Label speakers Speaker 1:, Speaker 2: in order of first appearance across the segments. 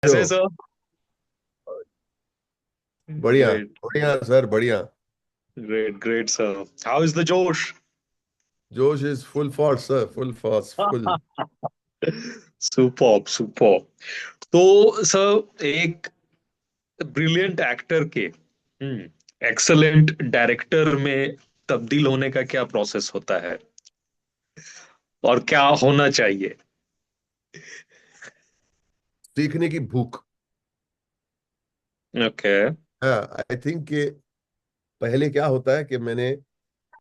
Speaker 1: कैसे
Speaker 2: हो?
Speaker 1: सर?
Speaker 2: बढ़िया।
Speaker 1: ग्रेट।
Speaker 2: बढ़िया सर, बढ़िया।
Speaker 1: Great great sir, how is the जोश?
Speaker 2: जोश is full force sir, full force, full.
Speaker 1: Superb superb. तो सर, एक ब्रिलियंट एक्टर के एक्सलेंट डायरेक्टर में तब्दील होने का क्या प्रोसेस होता है और क्या होना चाहिए?
Speaker 2: सीखने की भूख।
Speaker 1: ओके।
Speaker 2: हाँ, आई थिंक कि पहले क्या होता है कि मैंने,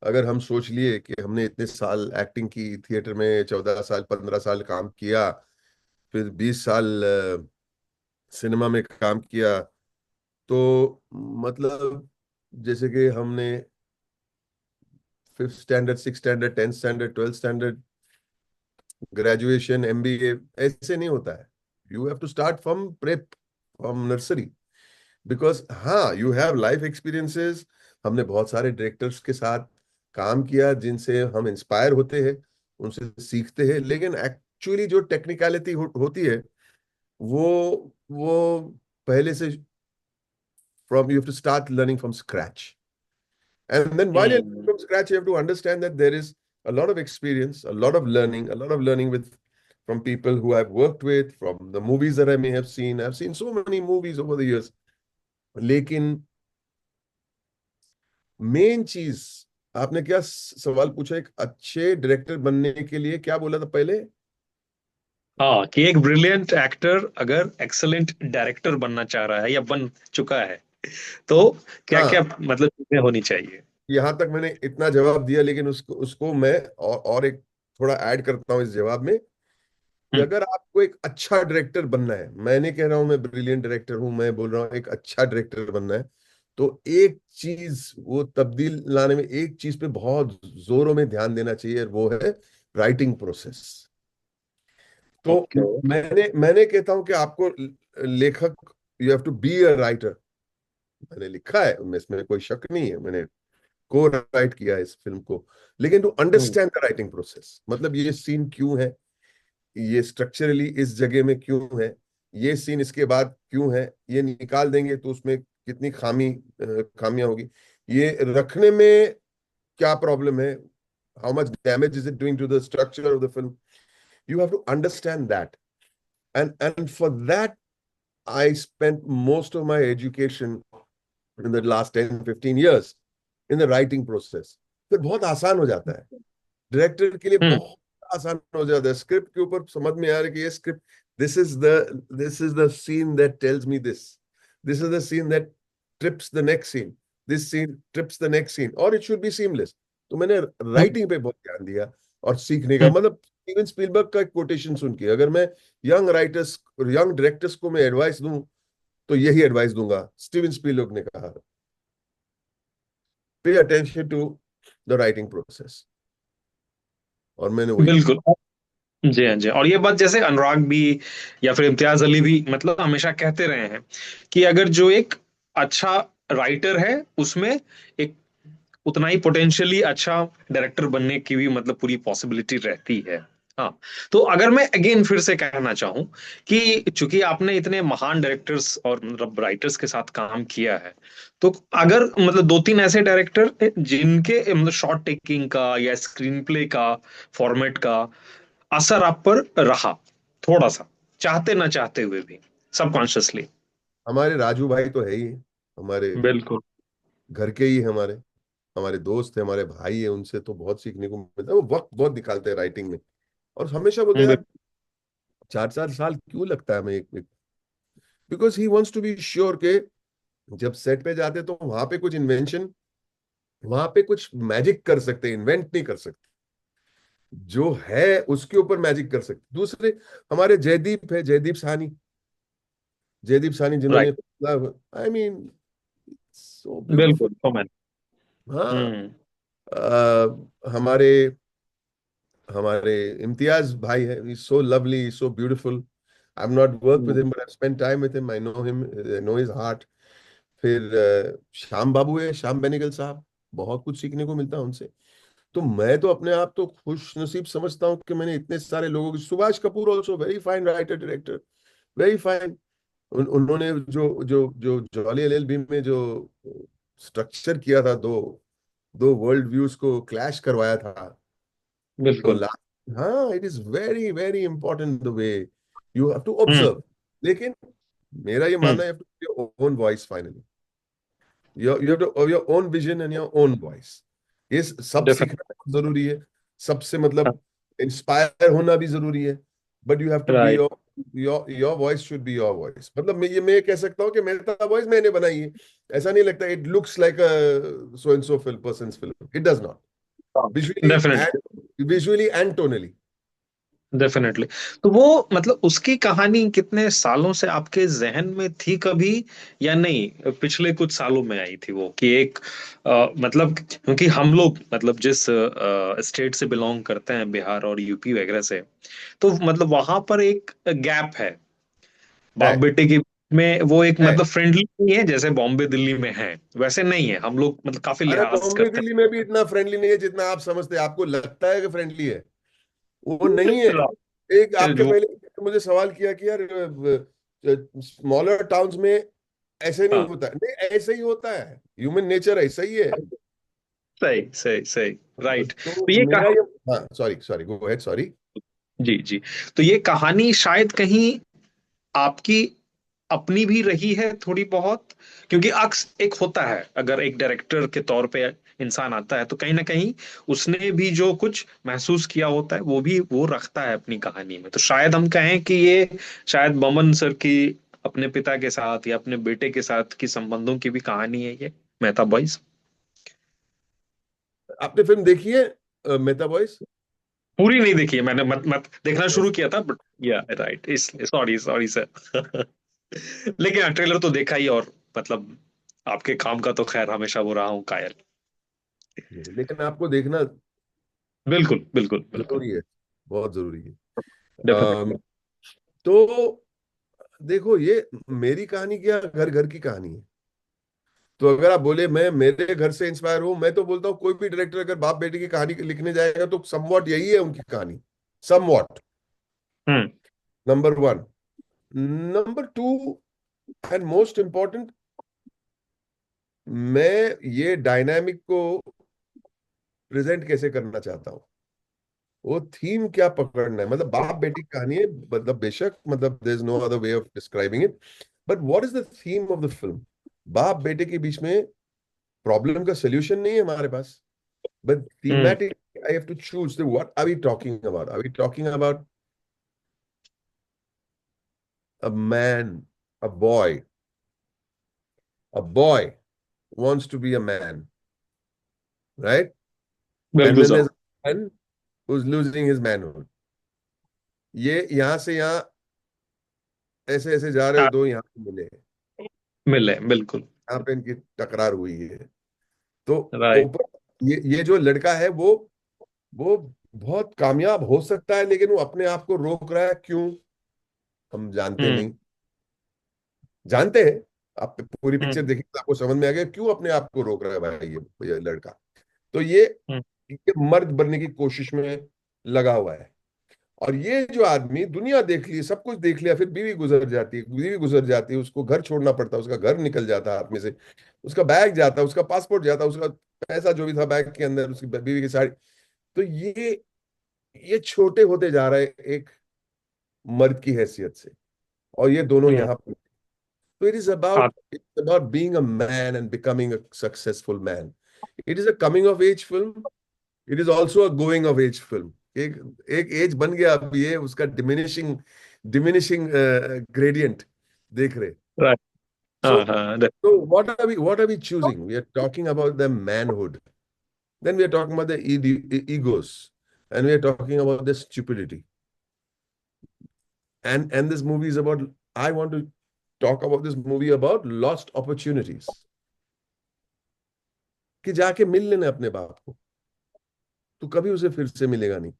Speaker 2: अगर हम सोच लिए कि हमने इतने साल एक्टिंग की, थिएटर में 14 साल 15 साल काम किया, फिर 20 साल सिनेमा में काम किया, तो मतलब जैसे कि हमने fifth standard, six standard, tenth standard, twelfth standard, graduation, MBA, ऐसे नहीं होता है। You have to start from prep, from nursery. Because हाँ, यू हैव लाइफ एक्सपीरियंसेस। हमने बहुत सारे डायरेक्टर्स के साथ काम किया जिनसे हम इंस्पायर होते हैं, उनसे सीखते हैं, लेकिन एक्चुअली जो टेक्निकलिटी होती है, वो पहले से, from you have to start learning from scratch. And then while you're learning
Speaker 1: hmm.
Speaker 2: from scratch, you have to understand that there is a lot of experience, a lot of learning with from people who I've worked with, from the movies that I may have seen. I've seen so many movies over the years. लेकिन main चीज, आपने क्या सवाल पूछा? एक अच्छे director बनने के लिए क्या बोला था पहले?
Speaker 1: हाँ, कि एक ब्रिलियंट एक्टर अगर एक्सलेंट डायरेक्टर बनना चाह रहा है या बन चुका है तो क्या क्या
Speaker 2: हाँ,
Speaker 1: मतलब चीजें होनी चाहिए?
Speaker 2: यहां तक मैंने इतना जवाब दिया, लेकिन उसको उसको मैं और एक थोड़ा ऐड करता हूँ इस जवाब में, कि
Speaker 1: हम्म।
Speaker 2: अगर आपको एक अच्छा डायरेक्टर बनना है, मैं नहीं कह रहा हूं मैं ब्रिलियंट डायरेक्टर हूं, मैं बोल रहा हूं एक अच्छा डायरेक्टर बनना है, तो एक चीज वो तब्दील लाने में, एक चीज पे बहुत जोरों में ध्यान देना चाहिए, और वो है राइटिंग प्रोसेस। तो
Speaker 1: ओके।
Speaker 2: मैंने मैंने कहता हूं कि आपको लेखक, you have to be a writer. मैंने लिखा है उनमें, इसमें कोई शक नहीं है, मैंने को राइट किया है इस फिल्म को। लेकिन to
Speaker 1: hmm.
Speaker 2: Understand the writing process, मतलब ये सीन क्यों है, ये स्ट्रक्चरली इस जगह में क्यों है, ये सीन इसके बाद क्यों है, ये निकाल देंगे तो उसमें कितनी खामियां होगी, ये रखने में क्या प्रॉब्लम है, how much damage is it doing to the structure of the film. You have to understand that, and for that I spent most of my education in the last 10-15 years in the writing process. फिर बहुत आसान हो जाता है, director के लिए
Speaker 1: हम्म।
Speaker 2: बहुत आसान हो जाता है। स्क्रिप्ट के ऊपर समझ में आ रहा है कि ये script, this is the scene that tells me this is the scene that trips the next scene, this scene trips the next scene, और इट शुड बी सीमलेस। तो मैंने
Speaker 1: हम्म।
Speaker 2: राइटिंग पे बहुत ध्यान दिया, और सीखने का
Speaker 1: हम्म।
Speaker 2: मतलब स्टीवन स्पीलबर्ग का एक कोटेशन सुन के, अगर मैं यंग राइटर्स, यंग डायरेक्टर्स को मैं एडवाइस दूं, तो यही एडवाइस दूंगा। स्टीवन स्पीलबर्ग ने कहा, pay attention to the writing process, और मैंने वही किया।
Speaker 1: बिल्कुल। जी हाँ जी, और ये बात जैसे अनुराग भी या फिर इम्तियाज अली भी मतलब हमेशा कहते रहे हैं कि अगर जो एक अच्छा राइटर है उसमें एक उतना ही पोटेंशियली अच्छा डायरेक्टर बनने की भी मतलब पूरी पॉसिबिलिटी रहती है। हाँ। तो अगर मैं अगेन फिर से कहना चाहूँ कि चूंकि आपने इतने महान डायरेक्टर्स और मतलब राइटर्स के साथ काम किया है, तो अगर मतलब दो तीन ऐसे डायरेक्टर जिनके मतलब शॉट टेकिंग का या स्क्रीन प्ले का फॉर्मेट का असर आप पर रहा, थोड़ा सा, चाहते ना चाहते हुए भी, सबकॉन्शियसली।
Speaker 2: हमारे राजू भाई तो है ही, हमारे
Speaker 1: बिल्कुल।
Speaker 2: घर के ही, हमारे हमारे दोस्त है, हमारे भाई है, उनसे तो बहुत सीखने को मिलता है। वो वक्त बहुत निकालते हैं राइटिंग में, और हमेशा बोलते हैं यार,
Speaker 1: बिल्कुल।
Speaker 2: 4-4 साल क्यों लगता है हमें एक, because he wants to be sure के जब सेट पे जाते तो वहां पे कुछ इन्वेंशन, वहां पे कुछ मैजिक कर सकते हैं, इन्वेंट नहीं कर सकते, जो है उसके ऊपर मैजिक कर सकते। दूसरे हमारे जयदीप है, जयदीप सानी जिन्होंने,
Speaker 1: right.
Speaker 2: I mean, so beautiful.
Speaker 1: बिल्कुल कमेंट।
Speaker 2: हाँ।
Speaker 1: हम्म।
Speaker 2: हमारे हमारे इम्तियाज भाई है, so lovely, so beautiful. I am not work with
Speaker 1: hmm.
Speaker 2: Him, but I spend time with him, I know him, I know his heart. फिर श्याम बाबू है, श्याम बेनेगल साहब, बहुत कुछ सीखने को मिलता है उनसे। तो मैं तो अपने आप तो खुश नसीब समझता हूँ कि मैंने इतने सारे लोगों की, Subhash Kapoor also very fine writer director, very fine. उन्होंने जो जो जो जॉली एलएलबी में जो स्ट्रक्चर किया था, दो दो वर्ल्ड व्यूज को क्लैश करवाया था, तो
Speaker 1: बिल्कुल।
Speaker 2: हाँ, it is very very important the way you have to
Speaker 1: hmm.
Speaker 2: Observe. लेकिन मेरा ये
Speaker 1: हम्म।
Speaker 2: मानना है, your own voice finally, you have to have your own vision and your own voice। ये सब सीखना
Speaker 1: डेफिनेटली।
Speaker 2: बहुत जरूरी है, सबसे मतलब इंस्पायर होना भी जरूरी है। But you have to be
Speaker 1: right.
Speaker 2: Your voice should be your voice. मतलब मैं ये कह सकता हूँ कि मेरा वॉइस मैंने बनाई है, ऐसा नहीं लगता it looks like a so and so film persons film, it does not,
Speaker 1: definitely.
Speaker 2: Visually and tonally.
Speaker 1: Definitely. तो वो मतलब उसकी कहानी कितने सालों से आपके जहन में थी कभी, या नहीं पिछले कुछ सालों में आई थी वो, कि एक मतलब क्योंकि हम लोग मतलब जिस स्टेट से बिलोंग करते हैं, बिहार और यूपी वगैरह से, तो मतलब वहां पर एक गैप है
Speaker 2: है
Speaker 1: बाप बेटे की में। वो एक
Speaker 2: है
Speaker 1: मतलब फ्रेंडली नहीं है जैसे बॉम्बे दिल्ली में है, वैसे नहीं है। हम लोग मतलब काफी
Speaker 2: अरे
Speaker 1: लिहाज
Speaker 2: बॉम्बे
Speaker 1: करते
Speaker 2: दिल्ली में भी इतना फ्रेंडली नहीं है जितना आप समझते हैं। आपको लगता है कि फ्रेंडली है, वो नहीं है। एक आपके
Speaker 1: हैं।
Speaker 2: पहले मुझे सवाल किया कि यार स्मॉलर टाउन्स में ऐसे नहीं
Speaker 1: हाँ,
Speaker 2: होता है। नहीं, ऐसे ही होता है, ह्यूमन नेचर ऐसा ही है।
Speaker 1: सही सही सही। राइट।
Speaker 2: तो
Speaker 1: तो ये
Speaker 2: मेरा ये, हाँ sorry sorry, go ahead, sorry.
Speaker 1: जी जी। तो ये कहानी शायद कहीं आपकी अपनी भी रही है थोड़ी बहुत, क्योंकि अक्स एक होता है अगर एक डायरेक्टर के तौर पे इंसान आता है तो कहीं ना कहीं उसने भी जो कुछ महसूस किया होता है वो भी वो रखता है अपनी कहानी में। तो शायद हम कहें कि ये शायद बमन सर की अपने पिता के साथ या अपने बेटे के साथ की संबंधों की भी कहानी है ये, मेहता बॉयज।
Speaker 2: आपने फिल्म देखी है मेहता बॉयज?
Speaker 1: पूरी नहीं देखी है मैंने, मत मत देखना शुरू किया था बट या राइट, इस सॉरी सॉरी सर। लेकिन हाँ, ट्रेलर तो देखा ही, और मतलब आपके काम का तो खैर हमेशा वो रहा हूँ कायल।
Speaker 2: लेकिन आपको देखना
Speaker 1: बिल्कुल बिल्कुल बिल्कुल।
Speaker 2: जरूरी है, बहुत जरूरी है।
Speaker 1: डेफिनेटली।
Speaker 2: तो देखो, ये मेरी कहानी क्या, घर घर की कहानी है। तो अगर आप बोले मैं मेरे घर से इंस्पायर हूं, मैं तो बोलता हूँ कोई भी डायरेक्टर अगर बाप बेटे की कहानी लिखने जाएगा तो समवॉट यही है उनकी कहानी, somewhat.
Speaker 1: Hmm.
Speaker 2: Number one. Number two, and most important, मैं ये डायनामिक को प्रेजेंट कैसे करना चाहता हूँ, वो थीम क्या पकड़ना है। मतलब बाप बेटी की कहानी है, मतलब बेशक, मतलब there is no other way of describing it, but what is the theme of the film? बाप बेटे के बीच में प्रॉब्लम का सोल्यूशन नहीं है हमारे पास, but
Speaker 1: hmm.
Speaker 2: thematic, I have to choose the what are we talking about? Are we talking about a man, a boy? A boy wants to be a man, right? And
Speaker 1: बिल्कुल
Speaker 2: then there's
Speaker 1: साहब।
Speaker 2: a man who's losing his manhood। ये यहाँ से यहाँ ऐसे ऐसे जा रहे,
Speaker 1: हाँ,
Speaker 2: दो यहाँ पे मिले,
Speaker 1: मिले बिल्कुल।
Speaker 2: यहाँ पे इनकी टकरार हुई है। तो
Speaker 1: राइट।
Speaker 2: ऊपर ये जो लड़का है, वो बहुत कामयाब हो सकता है, लेकिन वो अपने आप को रोक रहा है, क्यों? हम जानते
Speaker 1: हम्म।
Speaker 2: नहीं। जानते हैं, आप पूरी पिक्चर
Speaker 1: हम्म।
Speaker 2: देखिए तो आपको समझ में आ गया क्यों अपने आप को रोक रहा है भाई ये लड़का। तो ये मर्द बनने की कोशिश में लगा हुआ है। और ये जो आदमी दुनिया देख ली, सब कुछ देख लिया, फिर बीवी गुजर जाती है, बीवी गुजर जाती है, उसको घर छोड़ना पड़ता है, उसका घर निकल जाता है हाथ में से, उसका बैग जाता है, उसका पासपोर्ट जाता है, उसका पैसा जो भी था बैग के अंदर, उसकी बीवी की साड़ी। तो ये छोटे होते जा रहे हैं एक मर्द की हैसियत से, और ये दोनों
Speaker 1: हम्म।
Speaker 2: यहाँ पर। So
Speaker 1: हाँ।
Speaker 2: it's about being a man and becoming a successful man. It is a coming of age film. It is also a going of age film. एक एक एज बन गया अब, ये उसका डिमिनिशिंग ग्रेडियंट देख रहे।
Speaker 1: राइट।
Speaker 2: So
Speaker 1: हाँ हाँ।
Speaker 2: so what are we choosing? We are talking about the manhood. Then we are talking about the egos, and we are talking about the stupidity. And this movie is about. I want to talk about this movie about lost opportunities. कि जाके मिल लेना अपने बाप को, तो कभी उसे फिर से मिलेगा नहीं।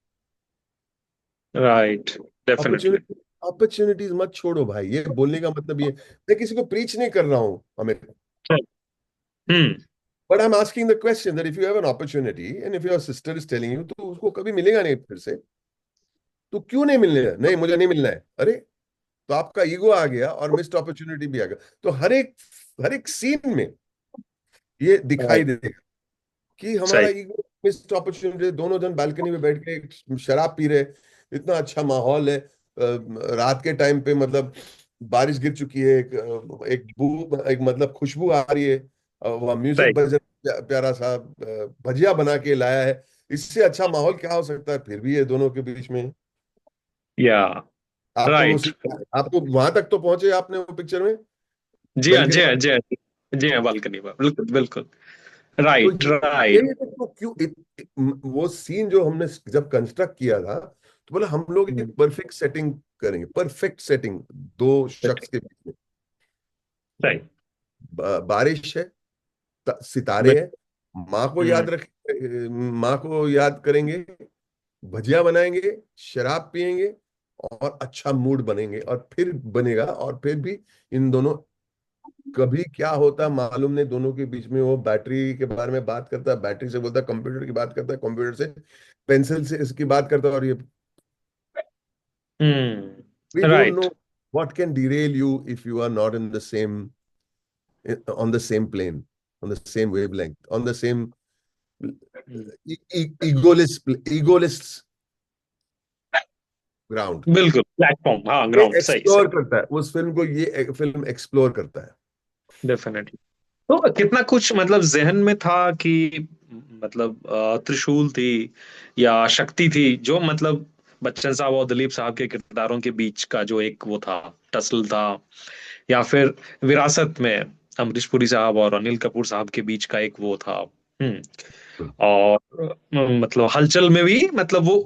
Speaker 1: राइट। डेफिनेटली।
Speaker 2: अपॉर्चुनिटी अपॉर्चुनिटीज मत छोड़ो भाई, ये बोलने का मतलब ये, मैं किसी को प्रीच नहीं कर रहा हूं हमें,
Speaker 1: hmm.
Speaker 2: But I am asking the question that if you have an opportunity and if your sister is telling you, तो उसको कभी मिलेगा नहीं फिर से, तो क्यों नहीं मिलने है? नहीं, मुझे नहीं मिलना है, अरे तो आपका ईगो आ गया और मिस्ड अपॉर्चुनिटी भी आ गया। तो हर एक सीन में ये दिखाई
Speaker 1: राइट।
Speaker 2: देगा कि हमारा
Speaker 1: सही।
Speaker 2: Ego, missed opportunity. दोनों जन बालकनी में बैठ के एक शराब पी रहे, इतना अच्छा माहौल है, रात के टाइम पे, मतलब बारिश गिर चुकी है, एक मतलब खुशबू आ रही है, वह म्यूजिक
Speaker 1: सही।
Speaker 2: बज रहा है, प्यारा सा, भजिया बना के लाया है। इससे अच्छा माहौल क्या हो सकता है? फिर भी ये दोनों के बीच में।
Speaker 1: या।
Speaker 2: आप तो वो
Speaker 1: राइट।
Speaker 2: आप तो वहां तक तो पहुंचे आपने वो पिक्चर में,
Speaker 1: जी हाँ, जी
Speaker 2: बैल्कनी।
Speaker 1: हाँ, जी हाँ। जी हाँ, बालकनी पर, बिल्कुल बिल्कुल।
Speaker 2: तो
Speaker 1: राइट
Speaker 2: ये
Speaker 1: राइट।
Speaker 2: तो क्यों वो सीन जो हमने जब कंस्ट्रक्ट किया था, तो बोला हम लोग एक परफेक्ट सेटिंग करेंगे, परफेक्ट सेटिंग दो शख्स के बीच में।
Speaker 1: सही।
Speaker 2: बारिश है, सितारे
Speaker 1: बिल-
Speaker 2: हैं, माँ को
Speaker 1: हम्म।
Speaker 2: याद रख माँ को याद करेंगे, भजिया बनाएंगे, शराब पिएंगे, और अच्छा मूड बनेंगे, और फिर बनेगा। और फिर भी इन दोनों, कभी क्या होता मालूम नहीं, दोनों के बीच में वो बैटरी के बारे में बात करता है, बैटरी से बोलता है, कंप्यूटर की बात करता है, कंप्यूटर से पेंसिल से इसकी बात करता है। और ये we don't know
Speaker 1: right.
Speaker 2: What can derail you if you are not in the same, on the same plane, on the same wavelength, on the same egoless ground।
Speaker 1: बिल्कुल, प्लेटफॉर्म, हाँ,
Speaker 2: ये
Speaker 1: ग्राउंड, सही
Speaker 2: एक्सप्लोर
Speaker 1: सही।
Speaker 2: करता है उस film को, ये फिल्म एक्सप्लोर करता है।
Speaker 1: डेफिनेटली। तो कितना कुछ मतलब जहन में था कि मतलब त्रिशूल थी या शक्ति थी, जो मतलब बच्चन साहब और दिलीप साहब के किरदारों के बीच का जो एक वो था, टसल था, या फिर विरासत में अमरीश पुरी साहब और अनिल कपूर साहब के बीच का एक वो था। हम्म। और मतलब हलचल में भी मतलब वो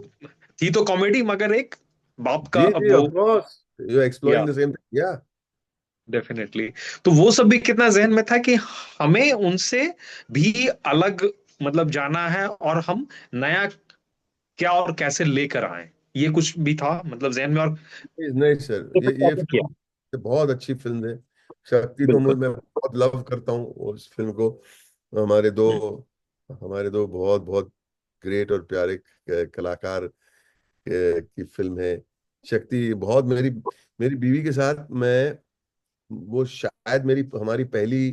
Speaker 1: थी तो कॉमेडी, मगर एक बाप का
Speaker 2: जी
Speaker 1: अब
Speaker 2: जी,
Speaker 1: वो।
Speaker 2: ऑफ कोर्स यू
Speaker 1: या
Speaker 2: एक्सप्लोरिंग द सेम थिंग, या।
Speaker 1: डेफिनेटली। तो वो सब भी कितना जहन में था कि हमें उनसे भी अलग मतलब जाना है, और हम नया क्या और कैसे लेकर आए, ये कुछ भी था मतलब जहन में। और
Speaker 2: नहीं सर,
Speaker 1: तो फिर
Speaker 2: ये
Speaker 1: कैसे किया?
Speaker 2: फिल्म ये बहुत अच्छी फिल्म है। शक्ति तो
Speaker 1: बिल्कुल।
Speaker 2: मैं बहुत लव करता हूँ उस फिल्म को। हमारे दो हमारे दो बहुत बहुत ग्रेट और प्यारे कलाकार की फिल्म है शक्ति। बहुत मेरी मेरी बीवी के साथ मैं, वो शायद मेरी हमारी पहली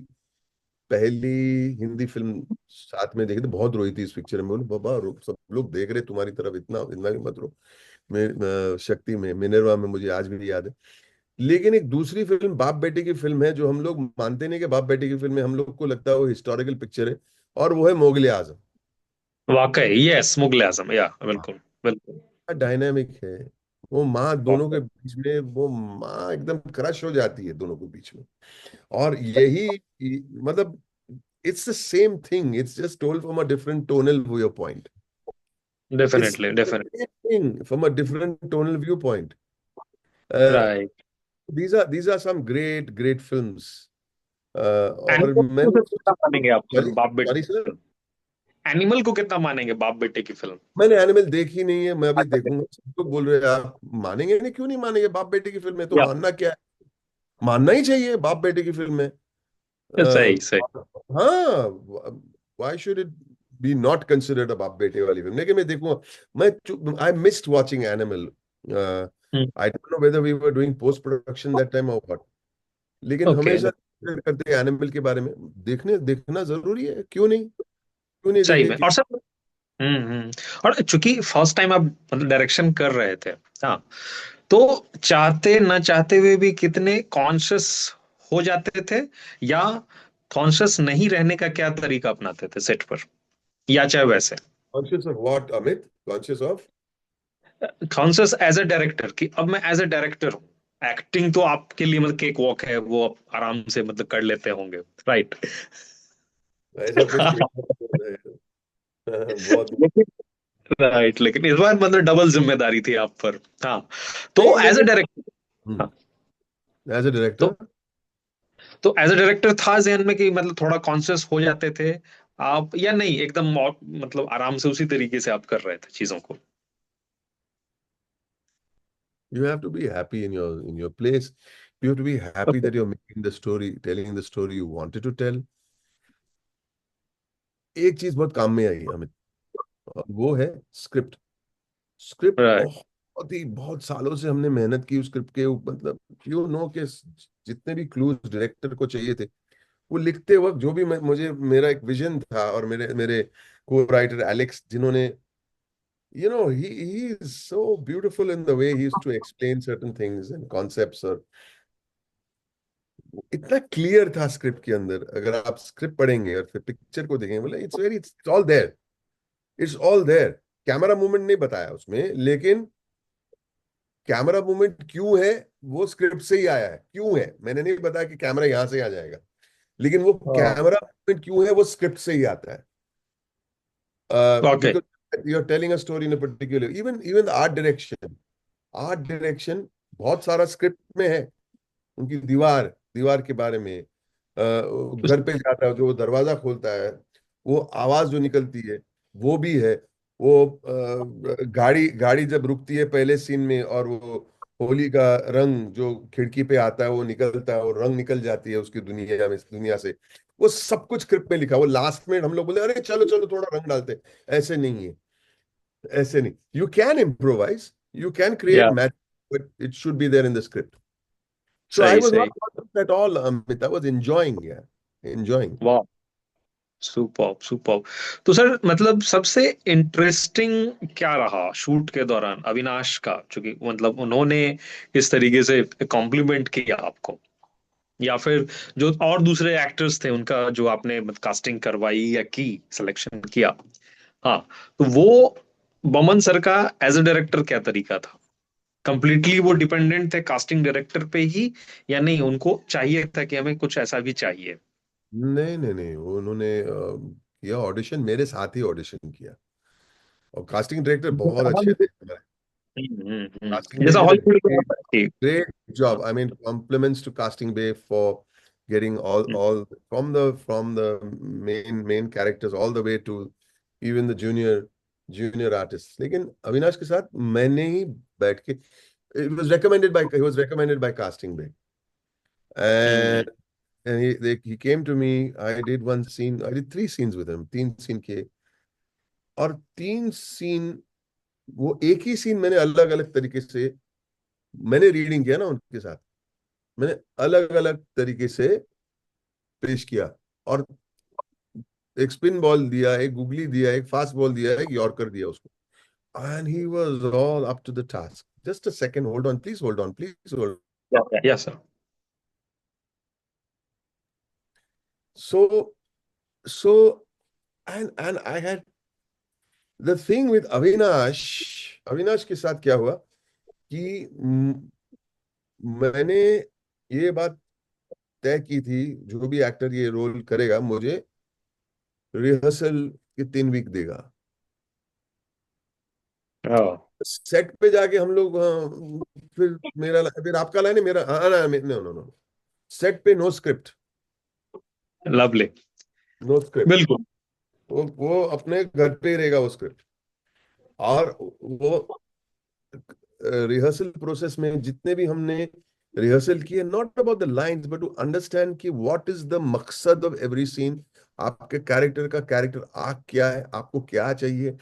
Speaker 2: पहली हिंदी फिल्म साथ में देखी थी। बहुत रोई थी इस पिक्चर में। बोले बाबा सब लोग देख रहे तुम्हारी तरफ, इतना इतना भी मत रो। शक्ति में, मिनरवा में, मुझे आज भी याद है। लेकिन एक दूसरी फिल्म बाप बेटे की फिल्म है, जो हम लोग मानते नहीं कि बाप बेटे की फिल्म है, हम लोग को लगता है वो हिस्टोरिकल पिक्चर है, और वो है मुगले आजम।
Speaker 1: वाकई, यस, मुगले आजम, या बिल्कुल बिल्कुल।
Speaker 2: डायनामिक है वो माँ, दोनों के
Speaker 1: वाकई।
Speaker 2: बीच में वो माँ एकदम क्रश हो जाती है दोनों के बीच में। और यही मतलब, it's the same thing, it's just told from a different tonal view point. It's
Speaker 1: definitely definitely.
Speaker 2: Same thing from a different tonal view point.
Speaker 1: Right.
Speaker 2: these are some great films। और
Speaker 1: एनिमल को
Speaker 2: मैंने,
Speaker 1: फिर कितना मानेंगे आप,
Speaker 2: sorry
Speaker 1: बाप बेटे
Speaker 2: sorry
Speaker 1: की
Speaker 2: सर,
Speaker 1: फिल्म? एनिमल को कितना मानेंगे बाप बेटे की फिल्म?
Speaker 2: मैंने एनिमल देखी नहीं है, मैं अभी
Speaker 1: अच्छा,
Speaker 2: देखूंगा। सब लोग बोल रहे हैं आप मानेंगे नहीं, क्यों नहीं मानेंगे? बाप बेटे की फिल्म है तो
Speaker 1: या
Speaker 2: मानना क्या है? मानना ही चाहिए, बाप बेटे की फिल्म है।
Speaker 1: सही सही।
Speaker 2: हाँ, why should it be not considered a बाप बेटे वाली फिल्म? लेकिन मैं देखूंगा। मैं I missed watching Animal. I don't know whether we were doing post production that time और व्हाट। लेकिन
Speaker 1: ओके।
Speaker 2: हमेशा करते हैं एनिमल के बारे में। देखना जरूरी है, क्यों नहीं
Speaker 1: सही
Speaker 2: देखें
Speaker 1: में, और सर। और चूंकि फर्स्ट टाइम आप मतलब डायरेक्शन कर रहे थे, हाँ, तो चाहते न चाहते हुए भी कितने कॉन्शियस हो जाते थे, या कॉन्शियस नहीं रहने का क्या तरीका अपनाते थे सेट पर, या चाहे वैसे
Speaker 2: conscious of what Amit? Conscious of?
Speaker 1: Conscious as a director, कि अब मैं एज अ डायरेक्टर हूँ, एक्टिंग तो आपके लिए मतलब केक वॉक है, वो आप आराम से मतलब कर लेते होंगे, राइट?
Speaker 2: ऐसा कुछ नहीं। बहुत।
Speaker 1: लेकिन राइट, लेकिन इस बार मतलब डबल जिम्मेदारी थी आप पर। हाँ। तो
Speaker 2: नहीं
Speaker 1: एज अ
Speaker 2: लेकिन,
Speaker 1: डायरेक्टर, हाँ,
Speaker 2: एज ए
Speaker 1: तो
Speaker 2: डायरेक्टर,
Speaker 1: एज अ डायरेक्टर था जहन में कि मतलब थोड़ा कॉन्शियस हो जाते थे आप, या नहीं एकदम मतलब आराम से उसी तरीके से आप कर रहे थे चीजों को?
Speaker 2: you have to be happy in your place. You have to be happy
Speaker 1: Okay.
Speaker 2: that you're making the story, telling the story you wanted to tell. एक चीज बहुत काम में आई हमें, और वो है स्क्रिप्ट। Script
Speaker 1: right.
Speaker 2: बहुत बहुत सालों से हमने मेहनत की उस स्क्रिप्ट के मतलब के जितने भी क्लूज डायरेक्टर को चाहिए थे, वो लिखते वक्त जो भी मुझे मेरा एक विजन था, और मेरे मेरे को राइटर एलेक्स, जिन्होंने he is so beautiful in the way he used to explain certain things and concepts, और इतना क्लियर था स्क्रिप्ट के अंदर। अगर आप स्क्रिप्ट पढ़ेंगे और फिर पिक्चर को देखेंगे, बोले it's all there, it's all there. Camera movement नहीं बताया उसमें, लेकिन कैमरा मूवमेंट क्यों है वो स्क्रिप्ट से ही आया है। क्यों है मैंने नहीं बताया कि कैमरा यहां से आ जाएगा, लेकिन वो
Speaker 1: हाँ।
Speaker 2: कैमरा मूवमेंट क्यों है वो स्क्रिप्ट से ही आता है।
Speaker 1: Okay.
Speaker 2: Because you are telling a story in a particular, even even art direction, art direction बहुत सारा स्क्रिप्ट में है। उनकी दीवार, दीवार के बारे में, घर पे जाता है जो वो दरवाजा खोलता है, वो आवाज जो निकलती है वो भी है। वो गाड़ी गाड़ी जब रुकती है पहले सीन में, और वो होली का रंग जो खिड़की पे आता है वो निकलता है, और रंग निकल जाती है उसकी दुनिया से, वो सब कुछ स्क्रिप्ट में लिखा। वो लास्ट में हम लोग बोले अरे चलो चलो थोड़ा रंग डालते, ऐसे नहीं है, ऐसे नहीं। You can improvise, you can create
Speaker 1: या
Speaker 2: math, but it should be there in the script. So I
Speaker 1: सही
Speaker 2: was
Speaker 1: सही।
Speaker 2: not bothered at all, Amit. I was enjoying, yeah, enjoying.
Speaker 1: वाह। Super super. तो सर मतलब सबसे interesting क्या रहा shoot के दौरान अविनाश का, क्योंकि मतलब उन्होंने इस तरीके से कॉम्प्लीमेंट किया आपको, या फिर जो और दूसरे एक्टर्स थे उनका जो आपने कास्टिंग करवाई या की, सिलेक्शन किया। हाँ। तो वो बमन सर का एज अ डायरेक्टर क्या तरीका था? कंप्लीटली वो डिपेंडेंट थे कास्टिंग डायरेक्टर पे ही, या नहीं उनको चाहिए था कि हमें कुछ ऐसा भी चाहिए?
Speaker 2: नहीं नहीं नहीं, वो उन्होंने किया ऑडिशन, मेरे साथ ही ऑडिशन किया। और कास्टिंग डायरेक्टर बहुत अच्छे थे हमारे। कास्टिंग बे
Speaker 1: जैसा
Speaker 2: did a
Speaker 1: हॉलीवुड
Speaker 2: great,
Speaker 1: में।
Speaker 2: great job. I mean, compliments to casting bay for getting all from the main characters all the way to even the junior artists. लेकिन अविनाश के साथ मैंने ही बैठ के, he was recommended by casting bay, and he came to me. I did one scene. I did 3 scenes with him. 3 scene किए, और 3 scene, वो एक ही सीन मैंने अलग अलग तरीके से, मैंने रीडिंग किया ना उनके साथ, मैंने अलग अलग तरीके से पेश किया। और एक स्पिन बॉल दिया, एक गुगली दिया, एक फास्ट बॉल दिया, एक यॉर्कर दिया उसको, and he was all up to the task. Just a second, hold on please, hold on please, hold.
Speaker 1: Yes sir.
Speaker 2: So so and I had the thing with Avinash. Avinash के साथ क्या हुआ कि मैंने ये बात तय की थी, जो भी एक्टर ये रोल करेगा मुझे रिहर्सल के 3 वीक देगा। सेट पे जाके हम लोग, फिर आपका लाइन है, मेरा, हाँ ना, नो नो नो, सेट पे no script,
Speaker 1: lovely.
Speaker 2: No script.
Speaker 1: बिल्कुल।
Speaker 2: वो अपने घर पे ही रहेगा वो स्क्रिप्ट। और वो रिहर्सल प्रोसेस में जितने भी हमने रिहर्सल किए, not about the lines but to understand कि व्हाट इज द मकसद ऑफ एवरी सीन। आपके कैरेक्टर का कैरेक्टर आर्क क्या है, आपको क्या चाहिए,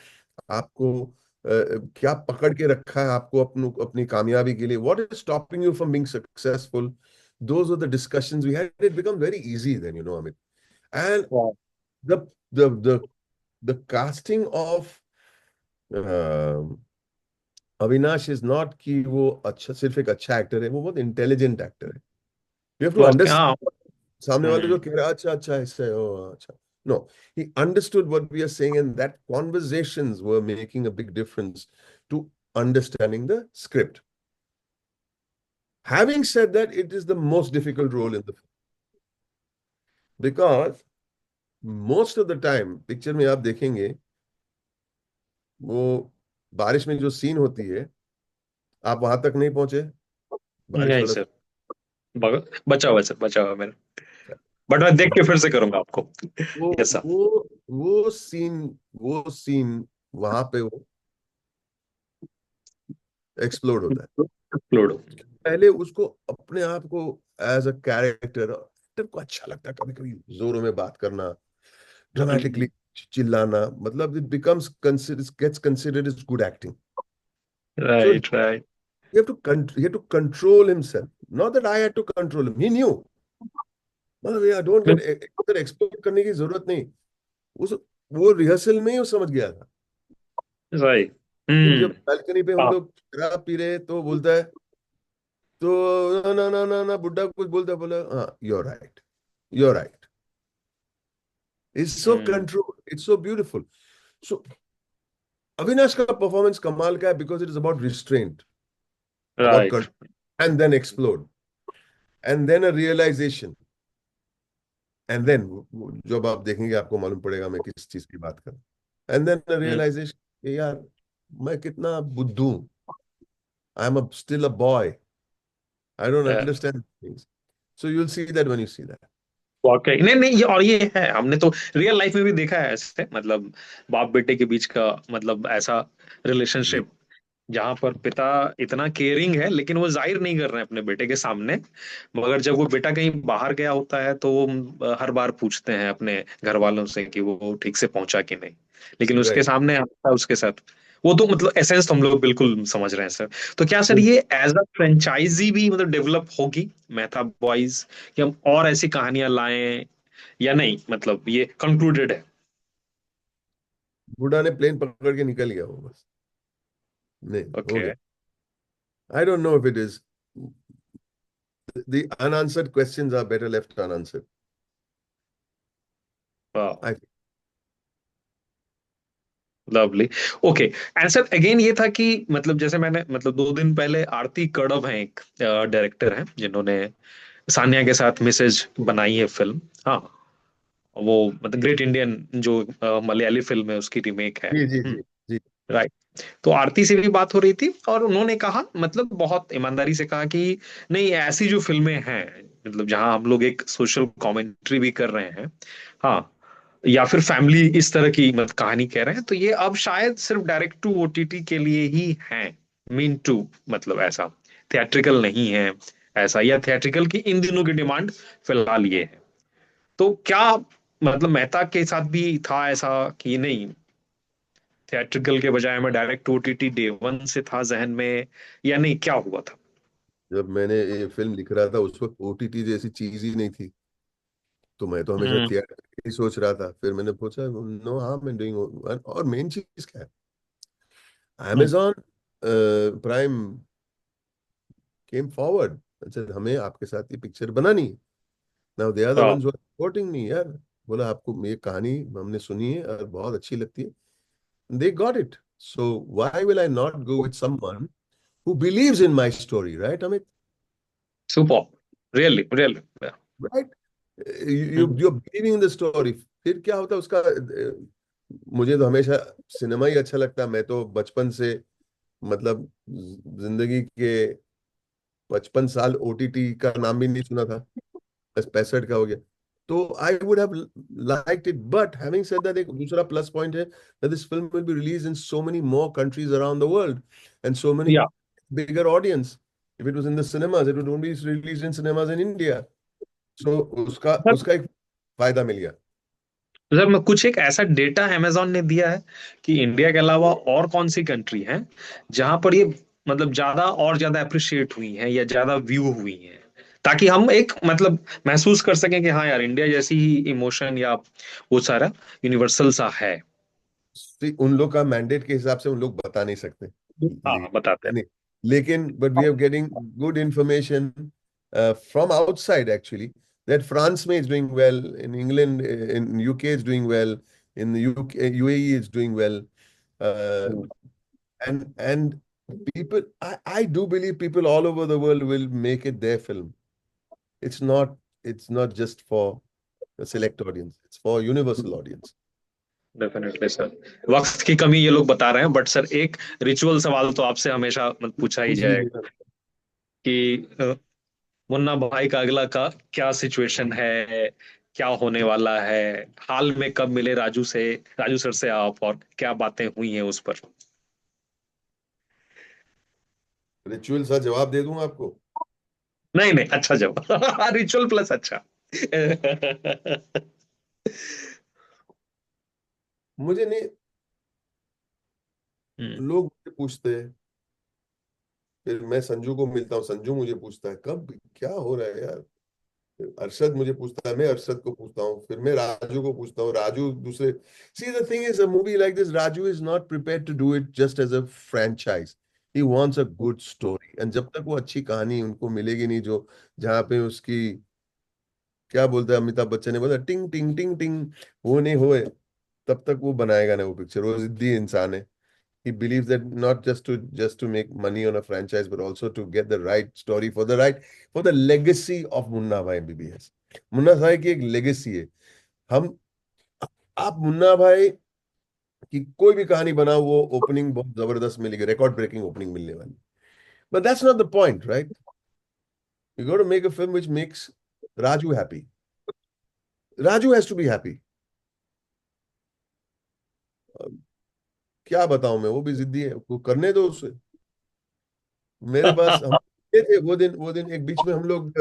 Speaker 2: आपको क्या पकड़ के रखा है आपको अपनी कामयाबी के लिए, what is stopping you from being successful. Those are the discussions we had, it become very easy then, Amit. And
Speaker 1: वाह।
Speaker 2: The the the the casting of Avinash is not कि वो अच्छा, सिर्फ एक अच्छा एक्टर है, वो बहुत इंटेलिजेंट एक्टर है। You have to
Speaker 1: okay. हाँ।
Speaker 2: अंडरस्टैंड। सामने वाले
Speaker 1: हम्म।
Speaker 2: जो कह रहा है अच्छा अच्छा ऐसा है, ओ अच्छा, no, he understood what we are saying, and that conversations were making a big difference to understanding the script. Having said that, it is the most difficult role in the film, because most of the time picture में आप देखेंगे, वो बारिश में जो scene होती है, आप वहां तक नहीं पहुंचे, बारिश
Speaker 1: नहीं
Speaker 2: वाला।
Speaker 1: सर। बचा हुआ है सर, बचा हुआ है मेरा। बट मैं देख के फिर से करूंगा आपको।
Speaker 2: वो
Speaker 1: यस सर।
Speaker 2: वो सीन, वो सीन वहां पे वो एक्सप्लोड होता है।
Speaker 1: अपलोड।
Speaker 2: पहले उसको अपने आप को एज अ कैरेक्टर, एक्टर को अच्छा लगता है कभी कभी जोरों में बात करना, ड्रामेटिकली चिल्लाना, मतलब it becomes gets considered is good acting. So
Speaker 1: right, right.
Speaker 2: he had to control himself. Not that I had to control him. He knew. मतलब यार डोंट गेट इधर एक्सप्लोर करने की जरूरत नहीं। उस वो रिहर्सल में ही वो समझ गया था।
Speaker 1: राइट।
Speaker 2: फिर जब
Speaker 1: हम्म।
Speaker 2: बालकनी पे हम
Speaker 1: हाँ।
Speaker 2: लोग शराब पी रहे तो बोलता है, तो ना ना ना ना ना बुड्ढा कुछ बोलता है, बोला हाँ you are right, you are right. It's so
Speaker 1: hmm.
Speaker 2: Control, it's so beautiful. So Avinash का परफॉर्मेंस कमाल का है because it is about restraint, about
Speaker 1: right.
Speaker 2: Control and then explode and then a realization and then जब आप देखेंगे आपको मालूम पड़ेगा मैं किस चीज की बात कर रहा हूं। And then a
Speaker 1: hmm.
Speaker 2: Realization, यार मैं कितना बुद्धू, I am still a boy, I don't understand things. So you will see that when you see that.
Speaker 1: वाकई नहीं, नहीं, ये और ये है, हमने तो रियल लाइफ में भी देखा है ऐसे, मतलब बाप बेटे के बीच का, मतलब ऐसा
Speaker 2: जी
Speaker 1: रिलेशनशिप जहां पर पिता इतना केयरिंग है लेकिन वो जाहिर नहीं कर रहे हैं अपने बेटे के सामने। मगर जब वो बेटा कहीं बाहर गया होता है तो वो हर बार पूछते हैं अपने घर वालों से कि वो ठीक से पहुंचा कि नहीं, लेकिन उसके
Speaker 2: राइट।
Speaker 1: सामने आता है उसके साथ। वो तो मतलब एसेंस तो हम लोग बिल्कुल समझ रहे हैं सर। तो क्या सर ये एज अ फ्रेंचाइजी भी मतलब डेवलप होगी मेहता बॉयज, कि हम और ऐसी कहानियां लाएं, या नहीं, मतलब ये कंक्लूडेड है?
Speaker 2: बुढ़ा ने प्लेन पकड़ के निकल गया वो बस, नहीं हो
Speaker 1: ओके।
Speaker 2: गया। आई don't know if it is, the unanswered questions are better left unanswered, I think.
Speaker 1: Lovely. Okay. Answer again ये था कि मतलब जैसे मैंने मतलब 2 दिन पहले आरती कड़व हैं, एक डायरेक्टर हैं जिन्होंने सानिया के साथ मिसेज बनाई है फिल्म। हाँ, वो मतलब ग्रेट इंडियन जो मलयाली फिल्म है उसकी रीमेक है।
Speaker 2: जी जी जी जी।
Speaker 1: राइट। तो आरती से भी बात हो रही थी और उन्होंने कहा, मतलब बहुत ईमानदारी से कहा कि नहीं, ऐसी जो फिल्में हैं मतलब जहां हम लोग एक सोशल कमेंट्री भी कर रहे हैं, हाँ, या फिर फैमिली इस तरह की मतलब कहानी कह रहे हैं, तो ये अब शायद सिर्फ डायरेक्ट टू ओटीटी के लिए ही है। मीन टू मतलब ऐसा थिएट्रिकल नहीं है ऐसा, या थिएट्रिकल की इन दिनों की डिमांड फिलहाल ये है। तो क्या मतलब मेहता के साथ भी था ऐसा कि नहीं, थिएट्रिकल के बजाय मैं डायरेक्ट ओटीटी डे वन से था जहन में, या नहीं, क्या हुआ था?
Speaker 2: जब मैंने ये फिल्म लिख रहा था उस वक्त ओटीटी जैसी चीज ही नहीं थी, तो मैं तो हमेशा
Speaker 1: हम्म।
Speaker 2: थिएटर ही सोच रहा था। फिर मैंने पूछा नो हार्म इन डूइंग, और मेन चीज क्या है,
Speaker 1: हम्म।
Speaker 2: amazon प्राइम केम फॉरवर्ड, अच्छा हमें आपके साथ ये पिक्चर बनानी है। नाउ दे आर द
Speaker 1: हाँ।
Speaker 2: Ones who are supporting me यार। बोला आपको ये कहानी हमने सुनी है और बहुत अच्छी लगती है, they got it, so why will I not go with someone who believes in my story, right Amit?
Speaker 1: Super. Really, really.
Speaker 2: Right? You're believing in the story. फिर क्या होता है उसका, मुझे तो हमेशा सिनेमा ही अच्छा लगता है। मैं तो बचपन से मतलब जिंदगी के 55 साल ओटीटी का नाम भी नहीं सुना था, बस 65 का हो गया। तो I would have liked it, but having said that एक दूसरा प्लस पॉइंट है that this film will be release in so many more countries around the world and so many
Speaker 1: या
Speaker 2: bigger audience. If it was in the cinemas it would only release in cinemas in India. So उसका
Speaker 1: sir,
Speaker 2: उसका एक फायदा मिल गया।
Speaker 1: Sir मैं कुछ एक ऐसा डेटा अमेजोन ने दिया है कि इंडिया के अलावा और कौन सी कंट्री है जहां पर ये मतलब ज्यादा और ज्यादा अप्रिशिएट हुई है या ज्यादा व्यू हुई है, ताकि हम एक मतलब महसूस कर सकें कि हाँ यार, इंडिया जैसी ही इमोशन या वो सारा यूनिवर्सल सा है।
Speaker 2: See, उन लोग का मैंडेट के हिसाब से उन लोग बता नहीं सकते,
Speaker 1: हाँ, बताते हैं।
Speaker 2: नहीं, लेकिन but we are getting good information from outside actually, that France में is doing well, in England, in UK is doing well, in UK UAE is doing well, and people, I do believe people all over the world will make it their film. It's not, it's not just for a select audience, it's for universal audience.
Speaker 1: Definitely sir. वक्त की कमी ये लोग बता रहे हैं, but sir एक ritual सवाल तो आपसे हमेशा पूछा ही
Speaker 2: पूछ लीजिए
Speaker 1: जाएगा
Speaker 2: ना।
Speaker 1: कि मुन्ना भाई का अगला का क्या सिचुएशन है, क्या होने वाला है, हाल में कब मिले राजू से, राजू सर से आप, और क्या बातें हुई हैं उस पर?
Speaker 2: रिचुअल सा जवाब दे दूंगा आपको।
Speaker 1: नहीं, नहीं, अच्छा जवाब। रिचुअल प्लस अच्छा।
Speaker 2: मुझे नहीं,
Speaker 1: हम्म।
Speaker 2: लोग मुझसे पूछते हैं फिर मैं संजू को मिलता हूँ, संजू मुझे पूछता है कब क्या हो रहा है यार। फिर अरशद मुझे पूछता है, मैं अरशद को पूछता हूँ, फिर मैं राजू को पूछता हूँ, राजू दूसरे। See the thing is, a movie like this, Raju is not prepared to do it just as a franchise. He wants a good story, and जब तक वो अच्छी कहानी उनको मिलेगी नहीं, जो जहाँ पे उसकी, क्या बोलते हैं अमिताभ बच्चन ने बोला, टिंग टिंग टिंग टिंग, वो नहीं होए, तब तक वो बनाएगा ना वो पिक्चर। वो जिद्दी इंसान है। He believes that not just to make money on a franchise, but also to get the right story for the legacy of Munna भाई MBBS। मुन्ना भाई की एक लेगेसी है। हम आप मुन्ना भाई की कोई भी कहानी बनाओ, वो ओपनिंग बहुत जबरदस्त मिलेगी, रिकॉर्ड ब्रेकिंग ओपनिंग मिलने वाली। But that's not the point, right? You got to make a film which makes Raju happy. Raju has to be happy. क्या बताऊं मैं, वो भी जिद्दी है, वो करने दो उसे। मेरे पास हम गए थे वो दिन एक बीच में हम लोग,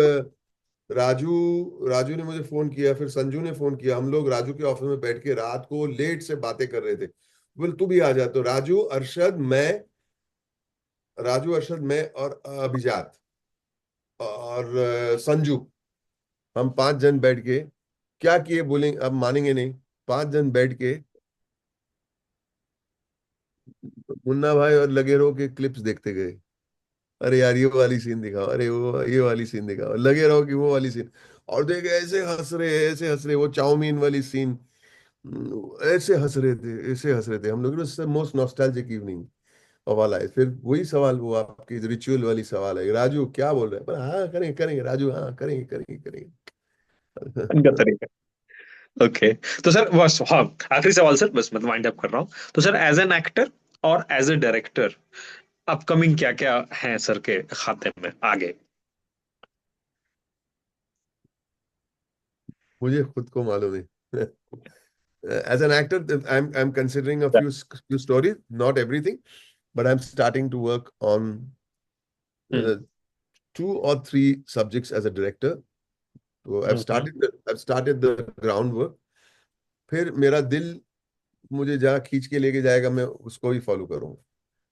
Speaker 2: राजू राजू ने मुझे फोन किया, फिर संजू ने फोन किया, हम लोग राजू के ऑफिस में बैठ के रात को लेट से बातें कर रहे थे। बोल तू भी आ जा, तो राजू अरशद मैं और अभिजात और संजू, हम 5 जन बैठ के क्या किए बोलेंगे, अब मानेंगे नहीं। 5 जन बैठ के मुन्ना भाई और लगे रहो के क्लिप्स देखते गए। अरे यार ये वाली सीन दिखाओ, अरे वो ये वाली सीन दिखाओ, लगे रहो कि वो वाली सीन। और देख ऐसे हंस रहे, वो चाउमीन वाली सीन। ऐसे हंस रहे थे हम लोग। Most nostalgic evening of our life. फिर वही सवाल, वो आपकी रिचुअल वाली सवाल है, राजू क्या बोल रहे हैं, पर हाँ करेंगे करेंगे राजू, हाँ करेंगे करेंगे करेंगे।
Speaker 1: उनका तरीका। ओके। तो सर बस, हाँ, आखिरी सवाल सर, बस मैं वाइंड अप कर रहा हूँ। तो सर एज एन एक्टर और एज ए डायरेक्टर, अपकमिंग क्या क्या है सर के खाते में आगे?
Speaker 2: मुझे खुद को मालूम है। As an actor, I'm considering a few stories, not everything, but I'm starting to work on
Speaker 1: hmm.
Speaker 2: uh, 2 or 3 subjects as a director. So
Speaker 1: hmm.
Speaker 2: I've started the groundwork. फिर मेरा दिल मुझे जहाँ खींच के लेके जाएगा, मैं उसको ही फॉलो करूंगा।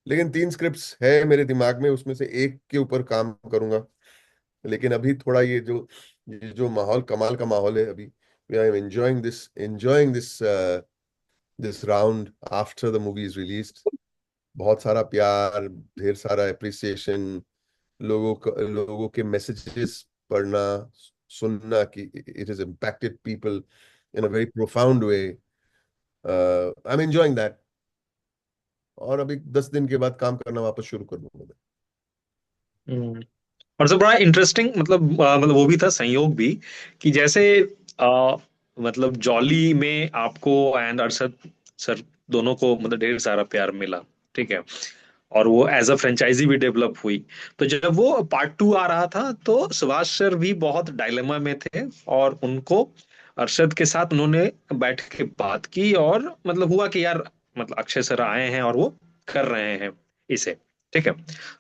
Speaker 2: लेकिन 3 स्क्रिप्ट्स है मेरे दिमाग में, उसमें से एक के ऊपर काम करूंगा। लेकिन अभी थोड़ा ये जो माहौल, कमाल का माहौल है अभी। I am enjoying this round after the movie is released. बहुत सारा प्यार, ढेर सारा अप्रिसिएशन, लोगों के मैसेजेस पढ़ना, सुनना कि it has impacted people in a very profound way. I am enjoying that. और अभी 10 दिन के बाद काम करना वापस शुरू कर दूंगा मैं।
Speaker 1: हम्म। और सर बड़ा इंटरेस्टिंग, मतलब वो भी था संयोग भी, कि जैसे मतलब जॉली में आपको एंड अरशद सर दोनों को मतलब ढेर सारा प्यार मिला, ठीक है, और वो एज अ फ्रेंचाइजी भी डेवलप हुई। तो जब वो पार्ट 2 आ रहा था तो सुभाष सर भी बहुत डायलेमा में थे, और उनको अरशद के साथ उन्होंने बैठ के बात की, और मतलब हुआ कि यार मतलब अक्षय सर आए हैं और वो कर रहे हैं इसे, ठीक है।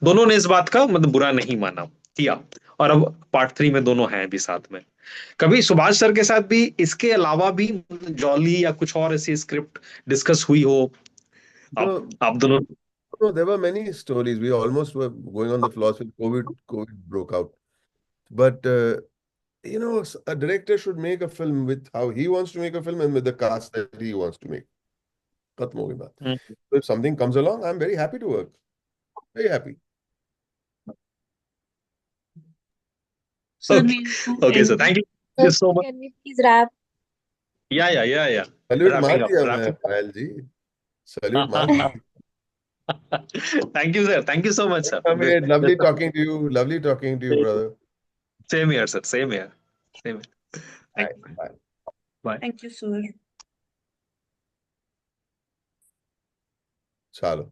Speaker 1: दोनों ने इस बात का मतलब बुरा नहीं माना, किया, और अब पार्ट 3 में दोनों हैं भी साथ में। कभी सुभाष सर के साथ भी इसके अलावा भी जॉली या कुछ और ऐसी स्क्रिप्ट डिस्कस हुई हो?
Speaker 2: No,
Speaker 1: आप दोनों।
Speaker 2: no, there were many stories. We almost were going on the floors when COVID broke out. But a director should make a film with how he wants to make a film and with the cast that he wants to make. खत्म हो गई बात।
Speaker 1: हम्म।
Speaker 2: So if something comes along, I'm very happy to work. Very happy.
Speaker 3: Sir,
Speaker 1: okay.
Speaker 3: we have to
Speaker 1: okay sir,
Speaker 3: end.
Speaker 1: Thank you
Speaker 4: Sir,
Speaker 1: so much.
Speaker 4: can we please wrap?
Speaker 1: या
Speaker 2: salute मार
Speaker 1: wrapping
Speaker 2: दिया मैं
Speaker 1: up.
Speaker 2: पायल जी। Salute मार दिया।
Speaker 1: Thank you sir, thank you so much sir.
Speaker 2: Amit, lovely talking to you. Lovely talking to you, brother.
Speaker 1: Same here sir, same here, same. Thank
Speaker 2: Bye.
Speaker 1: You.
Speaker 2: Bye.
Speaker 1: Bye.
Speaker 3: Thank you, sir.
Speaker 2: चलो।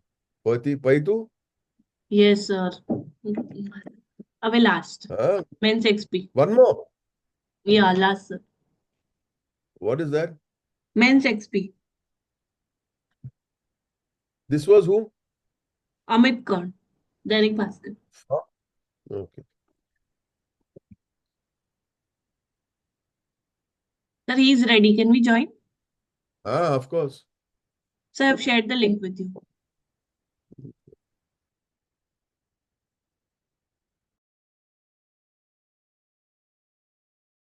Speaker 2: पई तू?
Speaker 3: Yes, sir. Our last.
Speaker 2: हाँ?
Speaker 3: Men's XP.
Speaker 2: One more.
Speaker 3: Yeah, last, sir.
Speaker 2: What is that?
Speaker 3: Men's XP.
Speaker 2: This was who?
Speaker 3: Amit Khan. Derek Bhaskar.
Speaker 2: Huh? Okay.
Speaker 3: Sir, he is ready. Can we join?
Speaker 2: Ah, of course.
Speaker 3: Sir, I've shared the link with you.